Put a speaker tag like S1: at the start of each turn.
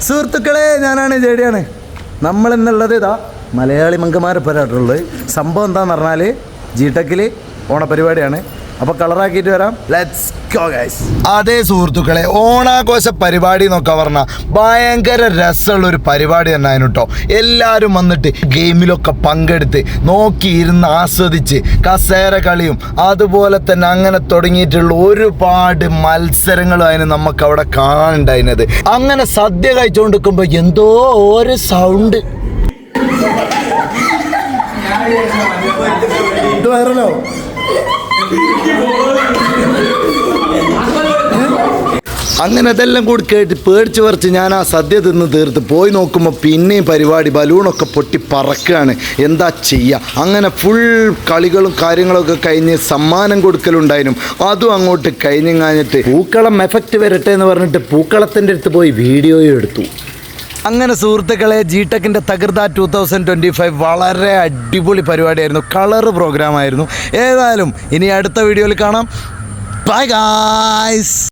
S1: സുഹൃത്തുക്കളെ, ഞാനാണ് ജെഡിയാണ്. നമ്മളെന്നുള്ളത് ഇതാ മലയാളി മങ്കമാരെ പോരാട്ടുള്ളത്. സംഭവം എന്താണെന്ന് പറഞ്ഞാൽ ജിടെക്കിൽ ഓണപരിപാടിയാണ്. അപ്പോൾ കളറാക്കിയിട്ട് വരാം. Let's go guys. അതേ സുഹൃത്തുക്കളെ, ഓണാഘോഷ പരിപാടി എന്നൊക്കെ പറഞ്ഞാൽ ഭയങ്കര രസമുള്ളൊരു പരിപാടി തന്നെ ആയിരുന്നു കേട്ടോ. എല്ലാവരും വന്നിട്ട് ഗെയിമിലൊക്കെ പങ്കെടുത്ത് നോക്കിയിരുന്ന് ആസ്വദിച്ച് കസേര കളിയും അതുപോലെ തന്നെ അങ്ങനെ തുടങ്ങിയിട്ടുള്ള ഒരുപാട് മത്സരങ്ങളും അതിന് നമുക്ക് അവിടെ കാണുന്നുണ്ടായിരുന്നത്. അങ്ങനെ സദ്യ കഴിച്ചുകൊണ്ടിരിക്കുമ്പോൾ എന്തോ ഒരു സൗണ്ട് വൈറലോ. അങ്ങനെ അതെല്ലാം കൂടി കേട്ട് പേടിച്ച് പറിച്ച് ഞാൻ ആ സദ്യ തിന്ന് തീർത്ത് പോയി നോക്കുമ്പോൾ പിന്നെയും പരിപാടി ബലൂണൊക്കെ പൊട്ടി പറക്കുകയാണ്. എന്താ ചെയ്യുക? അങ്ങനെ ഫുൾ കളികളും കാര്യങ്ങളൊക്കെ കഴിഞ്ഞ് സമ്മാനം കൊടുക്കലുണ്ടായിരുന്നു. അതും അങ്ങോട്ട് കഴിഞ്ഞിട്ട് പൂക്കളം എഫക്റ്റ് വരട്ടെ എന്ന് പറഞ്ഞിട്ട് പൂക്കളത്തിൻ്റെ അടുത്ത് പോയി വീഡിയോയും എടുത്തു. അങ്ങനെ സുഹൃത്തുക്കളെ, ജിടെക്കിൻ്റെ തകർത്ത 2025 വളരെ അടിപൊളി പരിപാടിയായിരുന്നു. കളർ പ്രോഗ്രാമായിരുന്നു. ഏതായാലും ഇനി അടുത്ത വീഡിയോയിൽ കാണാം. Bye guys.